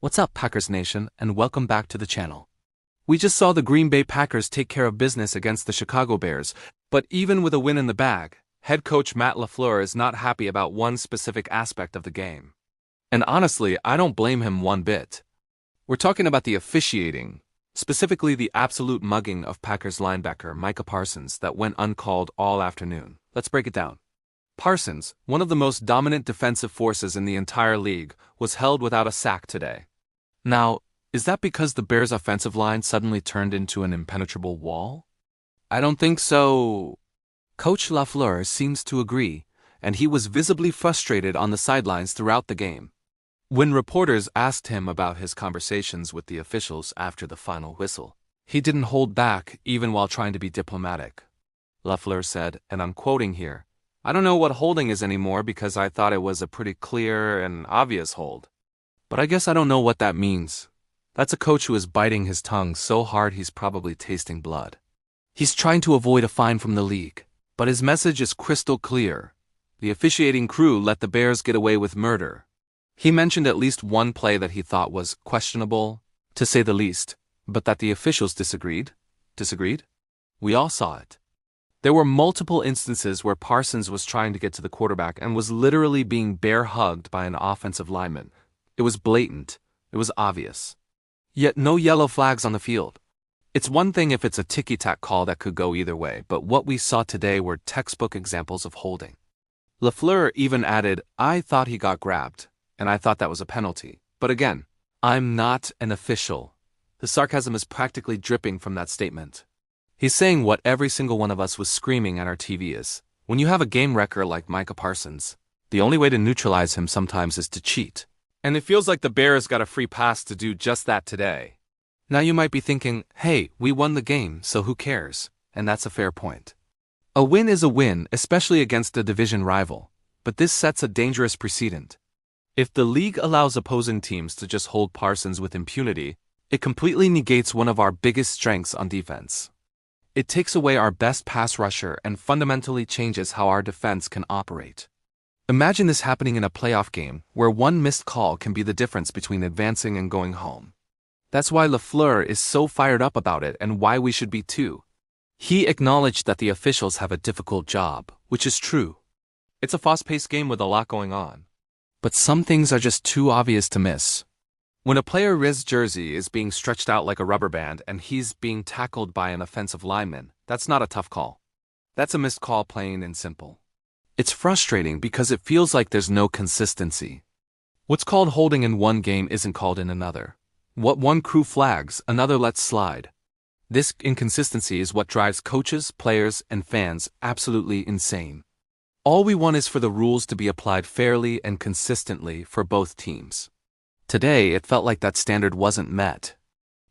What's up, Packers Nation, and welcome back to the channel. We just saw the Green Bay Packers take care of business against the Chicago Bears, but even with a win in the bag, head coach Matt LaFleur is not happy about one specific aspect of the game. And honestly, I don't blame him one bit. We're talking about the officiating, specifically the absolute mugging of Packers linebacker Micah Parsons that went uncalled all afternoon. Let's break it down. Parsons, one of the most dominant defensive forces in the entire league, was held without a sack today. Now, is that because the Bears' offensive line suddenly turned into an impenetrable wall? I don't think so. Coach LaFleur seems to agree, and he was visibly frustrated on the sidelines throughout the game. When reporters asked him about his conversations with the officials after the final whistle, he didn't hold back even while trying to be diplomatic. LaFleur said, and I'm quoting here, "I don't know what holding is anymore because I thought it was a pretty clear and obvious hold. But I guess I don't know what that means." That's a coach who is biting his tongue so hard he's probably tasting blood. He's trying to avoid a fine from the league, but his message is crystal clear. The officiating crew let the Bears get away with murder. He mentioned at least one play that he thought was questionable, to say the least, but that the officials disagreed? Disagreed? We all saw it. There were multiple instances where Parsons was trying to get to the quarterback and was literally being bear-hugged by an offensive lineman. It was blatant. It was obvious. Yet no yellow flags on the field. It's one thing if it's a ticky-tack call that could go either way, but what we saw today were textbook examples of holding. LaFleur even added, "I thought he got grabbed, and I thought that was a penalty. But again, I'm not an official." The sarcasm is practically dripping from that statement. He's saying what every single one of us was screaming at our TV is. When you have a game wrecker like Micah Parsons, the only way to neutralize him sometimes is to cheat. And it feels like the Bears got a free pass to do just that today. Now you might be thinking, hey, we won the game, so who cares? And that's a fair point. A win is a win, especially against a division rival, but this sets a dangerous precedent. If the league allows opposing teams to just hold Parsons with impunity, it completely negates one of our biggest strengths on defense. It takes away our best pass rusher and fundamentally changes how our defense can operate. Imagine this happening in a playoff game where one missed call can be the difference between advancing and going home. That's why LaFleur is so fired up about it and why we should be too. He acknowledged that the officials have a difficult job, which is true. It's a fast-paced game with a lot going on. But some things are just too obvious to miss. When a player's jersey is being stretched out like a rubber band and he's being tackled by an offensive lineman, that's not a tough call. That's a missed call, plain and simple. It's frustrating because it feels like there's no consistency. What's called holding in one game isn't called in another. What one crew flags, another lets slide. This inconsistency is what drives coaches, players, and fans absolutely insane. All we want is for the rules to be applied fairly and consistently for both teams. Today, it felt like that standard wasn't met.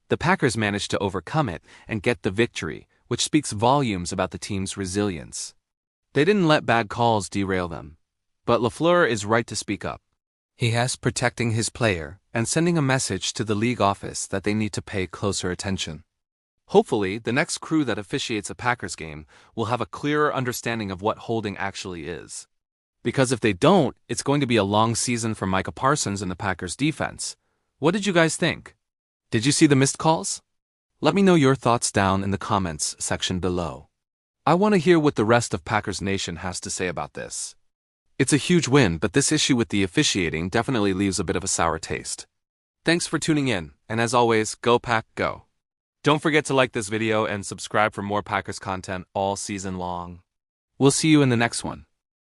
The Packers managed to overcome it and get the victory, which speaks volumes about the team's resilience. They didn't let bad calls derail them. But LaFleur is right to speak up. He has protecting his player and sending a message to the league office that they need to pay closer attention. Hopefully, the next crew that officiates a Packers game will have a clearer understanding of what holding actually is. Because if they don't, it's going to be a long season for Micah Parsons and the Packers defense. What did you guys think? Did you see the missed calls? Let me know your thoughts down in the comments section below. I want to hear what the rest of Packers Nation has to say about this. It's a huge win, but this issue with the officiating definitely leaves a bit of a sour taste. Thanks for tuning in, and as always, go Pack, go. Don't forget to like this video and subscribe for more Packers content all season long. We'll see you in the next one.